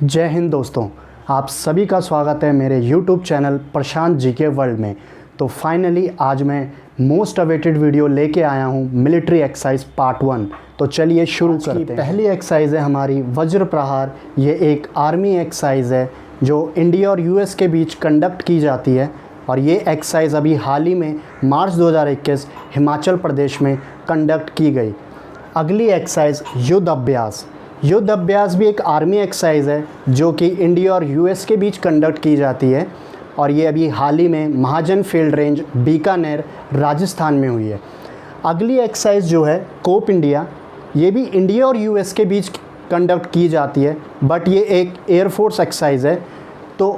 जय हिंद दोस्तों, आप सभी का स्वागत है मेरे YouTube चैनल प्रशांत जीके वर्ल्ड में। तो फाइनली आज मैं मोस्ट अवेटेड वीडियो लेके आया हूँ मिलिट्री एक्सरसाइज पार्ट 1। तो चलिए शुरू करते हैं। पहली एक्सरसाइज है हमारी वज्र प्रहार। ये एक आर्मी एक्सरसाइज है जो इंडिया और US के बीच कंडक्ट की जाती है और ये एक्सरसाइज अभी हाल ही में मार्च 2021 हिमाचल प्रदेश में कंडक्ट की गई। अगली एक्सरसाइज युद्ध अभ्यास। युद्ध अभ्यास भी एक आर्मी एक्सरसाइज है जो कि इंडिया और US के बीच कंडक्ट की जाती है और ये अभी हाल ही में महाजन फील्ड रेंज बीकानेर राजस्थान में हुई है। अगली एक्सरसाइज जो है कोप इंडिया, ये भी इंडिया और US के बीच कंडक्ट की जाती है बट ये एक एयरफोर्स एक्सरसाइज है। तो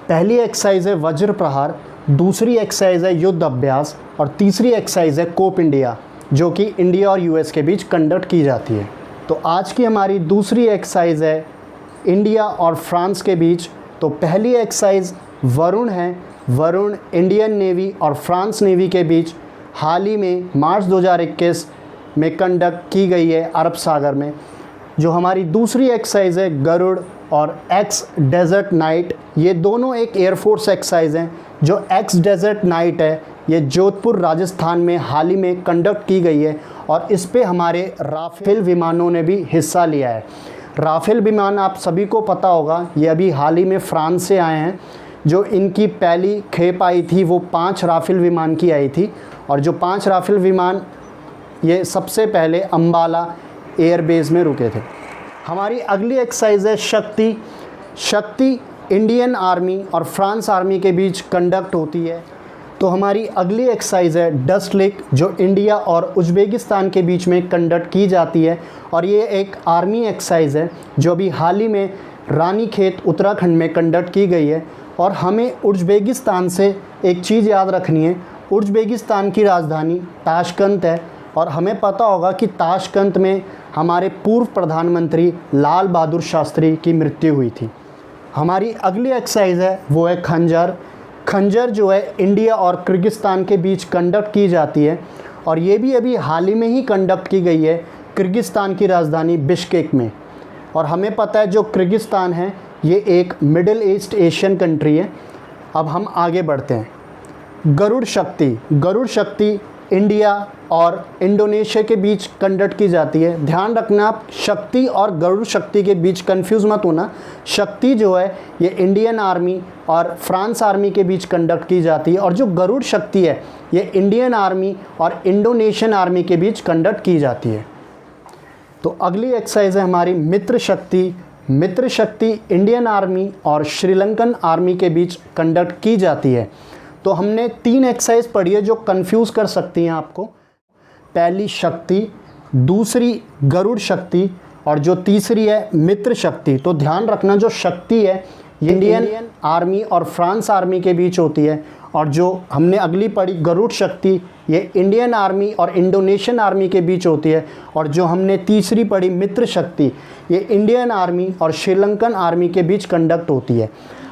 पहली एक्सरसाइज है वज्र प्रहार, दूसरी एक्सरसाइज है युद्ध अभ्यास और तीसरी एक्सरसाइज है कोप इंडिया जो कि इंडिया और US के बीच कंडक्ट की जाती है। तो आज की हमारी दूसरी एक्सरसाइज है इंडिया और फ्रांस के बीच। तो पहली एक्सरसाइज वरुण है। वरुण इंडियन नेवी और फ्रांस नेवी के बीच हाल ही में मार्च 2021 में कंडक्ट की गई है अरब सागर में। जो हमारी दूसरी एक्सरसाइज है गरुड़ और एक्स डेजर्ट नाइट, ये दोनों एक एयरफोर्स एक्सरसाइज हैं। जो एक्स डेजर्ट नाइट है ये जोधपुर राजस्थान में हाल ही में कंडक्ट की गई है और इस पे हमारे राफेल विमानों ने भी हिस्सा लिया है। राफेल विमान आप सभी को पता होगा, ये अभी हाल ही में फ्रांस से आए हैं। जो इनकी पहली खेप आई थी वो 5 राफेल विमान की आई थी और जो 5 राफेल विमान ये सबसे पहले अम्बाला एयरबेस में रुके थे। हमारी अगली एक्सरसाइज है शक्ति। शक्ति इंडियन आर्मी और फ्रांस आर्मी के बीच कंडक्ट होती है। तो हमारी अगली एक्सरसाइज है डस्ट लेक जो इंडिया और उज़्बेकिस्तान के बीच में कंडक्ट की जाती है और ये एक आर्मी एक्सरसाइज है जो अभी हाल ही में रानीखेत उत्तराखंड में कंडक्ट की गई है। और हमें उज़्बेकिस्तान से एक चीज़ याद रखनी है, उज़्बेकिस्तान की राजधानी ताशकंद है और हमें पता होगा कि ताशकंद में हमारे पूर्व प्रधानमंत्री लाल बहादुर शास्त्री की मृत्यु हुई थी। हमारी अगली एक्सरसाइज है वो है खंजर। खंजर जो है इंडिया और किर्गिस्तान के बीच कंडक्ट की जाती है और ये भी अभी हाल ही में ही कंडक्ट की गई है किर्गिस्तान की राजधानी बिश्केक में। और हमें पता है जो किर्गिस्तान है ये एक मिडिल ईस्ट एशियन कंट्री है। अब हम आगे बढ़ते हैं। गरुड़ शक्ति। गरुड़ शक्ति इंडिया और इंडोनेशिया के बीच कंडक्ट की जाती है। ध्यान रखना आप शक्ति और गरुड़ शक्ति के बीच कंफ्यूज मत होना। शक्ति जो है ये इंडियन आर्मी और फ्रांस आर्मी के बीच कंडक्ट की जाती है और जो गरुड़ शक्ति है ये इंडियन आर्मी और इंडोनेशियन आर्मी के बीच कंडक्ट की जाती है। तो अगली एक्सरसाइज है हमारी मित्र शक्ति। मित्र शक्ति इंडियन आर्मी और श्रीलंकन आर्मी के बीच कंडक्ट की जाती है। तो हमने 3 एक्सरसाइज पढ़ी है जो कंफ्यूज कर सकती हैं आपको। पहली शक्ति, दूसरी गरुड़ शक्ति और जो तीसरी है मित्र शक्ति। तो ध्यान रखना जो शक्ति है ये इंडियन आर्मी और फ्रांस आर्मी के बीच होती है और जो हमने अगली पढ़ी गरुड़ शक्ति ये इंडियन आर्मी और इंडोनेशियन आर्मी के बीच होती है और जो हमने तीसरी पढ़ी मित्र शक्ति ये इंडियन आर्मी और श्रीलंकन आर्मी के बीच कंडक्ट होती है।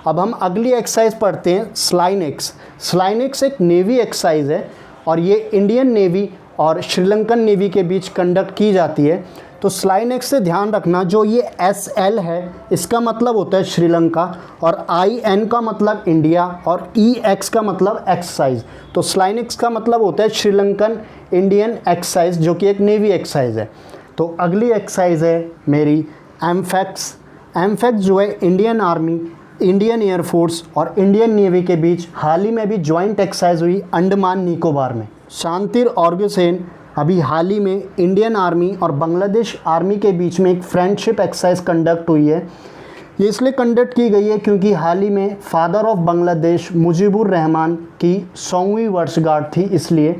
अब हम अगली एक्सरसाइज पढ़ते हैं स्लाइनेक्स। स्लाइनेक्स एक नेवी एक्सरसाइज है और ये इंडियन नेवी और श्रीलंकन नेवी के बीच कंडक्ट की जाती है। तो स्लाइनेक्स से ध्यान रखना जो ये SL है इसका मतलब होता है श्रीलंका और IN का मतलब इंडिया और EX का मतलब एक्सरसाइज। तो स्लाइनेक्स का मतलब होता है श्रीलंकन इंडियन एक्सरसाइज जो कि एक नेवी एक्सरसाइज है। तो अगली एक्सरसाइज है मेरी एम्फेक्स। एम्फेक्स जो है इंडियन आर्मी, इंडियन एयरफोर्स और इंडियन नेवी के बीच हाल ही में भी जॉइंट एक्सरसाइज हुई अंडमान निकोबार में। शांतिर ऑर्गेसेन अभी हाल ही में इंडियन आर्मी और बांग्लादेश आर्मी के बीच में एक फ्रेंडशिप एक्सरसाइज कंडक्ट हुई है। ये इसलिए कंडक्ट की गई है क्योंकि हाल ही में फादर ऑफ बांग्लादेश मुजीबुर रहमान की 100वीं वर्षगांठ थी इसलिए।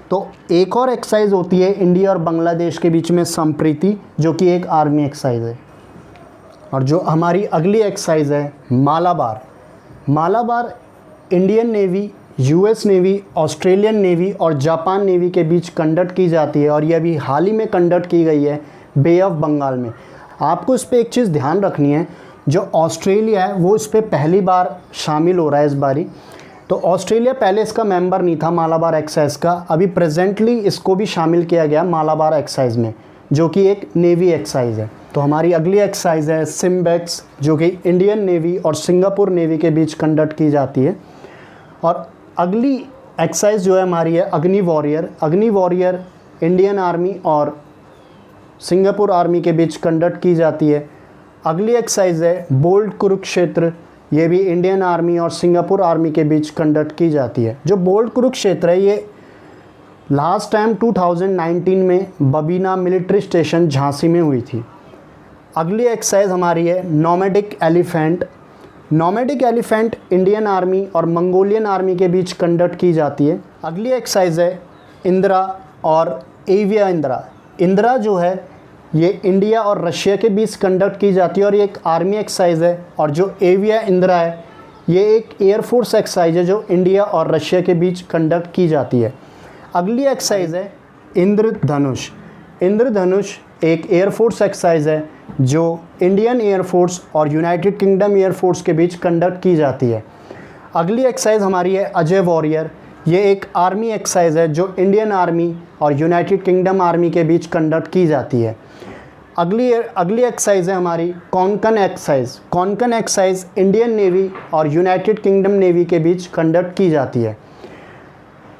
तो एक और एक्सरसाइज होती है इंडिया और बांग्लादेश के बीच में संप्रीति जो कि एक आर्मी एक्सरसाइज है। और जो हमारी अगली एक्सरसाइज है Malabar. Malabar Indian navy, US navy, Australian navy और जापान नेवी के बीच कंडक्ट की जाती है और ये अभी हाल ही में कंडक्ट की गई है बे ऑफ बंगाल में। आपको इस पर एक चीज़ ध्यान रखनी है, जो ऑस्ट्रेलिया है वो इस पर पहली बार शामिल हो रहा है इस बारी। तो ऑस्ट्रेलिया पहले इसका मेंबर नहीं था मालाबार एक्सरसाइज का, अभी प्रेजेंटली इसको भी शामिल किया गया मालाबार एक्सरसाइज में जो कि एक नेवी एक्सरसाइज है। तो हमारी अगली एक्सरसाइज है सिम्बेक्स, जो कि इंडियन नेवी और सिंगापुर नेवी के बीच कंडक्ट की जाती है। और अगली एक्सरसाइज जो है हमारी है अग्नि वॉरियर। अग्नि वॉरियर इंडियन आर्मी और सिंगापुर आर्मी के बीच कंडक्ट की जाती है। अगली एक्सरसाइज है बोल्ड कुरुक्षेत्र, ये भी इंडियन आर्मी और सिंगापुर आर्मी के बीच कंडक्ट की जाती है। जो बोल्ड कुरुक्षेत्र है ये लास्ट टाइम 2019 में बबीना मिलिट्री स्टेशन झांसी में हुई थी। अगली एक्सरसाइज हमारी है nomadic elephant. Nomadic elephant Indian army और मंगोलियन आर्मी के बीच कंडक्ट की जाती है। अगली एक्सरसाइज है इंदिरा और एविया इंदिरा। इंदिरा जो है ये इंडिया और रशिया के बीच कंडक्ट की जाती है और ये एक आर्मी एक्सरसाइज है। और जो एविया इंदिरा है ये एक एयरफोर्स एक्सरसाइज है जो इंडिया और रशिया के बीच कंडक्ट की जाती है। अगली एक्सरसाइज है इंद्रधनुष। इंद्रधनुष एक एयरफोर्स एक्सरसाइज है जो इंडियन एयरफोर्स और यूनाइटेड किंगडम एयरफोर्स के बीच कंडक्ट की जाती है। अगली एक्सरसाइज हमारी है अजय वॉरियर। ये एक आर्मी एक्सरसाइज है जो इंडियन आर्मी और यूनाइटेड किंगडम आर्मी के बीच कंडक्ट की जाती है। अगली एक्सरसाइज है हमारी Konkan exercise. Konkan exercise Indian navy और यूनाइटेड किंगडम नेवी के बीच कंडक्ट की जाती है।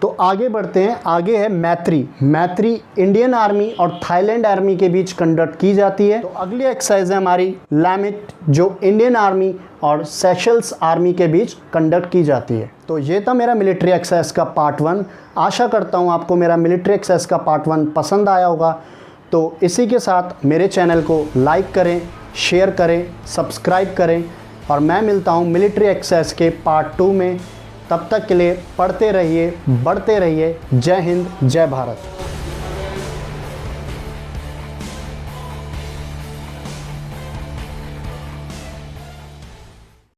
तो आगे बढ़ते हैं। आगे है मैत्री। मैत्री इंडियन आर्मी और थाईलैंड आर्मी के बीच कंडक्ट की जाती है। तो अगली एक्सरसाइज है हमारी लैमिट, जो इंडियन आर्मी और सेशल्स आर्मी के बीच कंडक्ट की जाती है। तो ये था मेरा मिलिट्री एक्सरसाइज का पार्ट 1। आशा करता हूँ आपको मेरा मिलिट्री एक्सरसाइज का पार्ट 1 पसंद आया होगा। तो इसी के साथ मेरे चैनल को लाइक करें, शेयर करें, सब्सक्राइब करें और मैं मिलता हूँ मिलिट्री एक्सरसाइज के पार्ट 2 में। तब तक के लिए पढ़ते रहिए, बढ़ते रहिए। जय हिंद, जय भारत।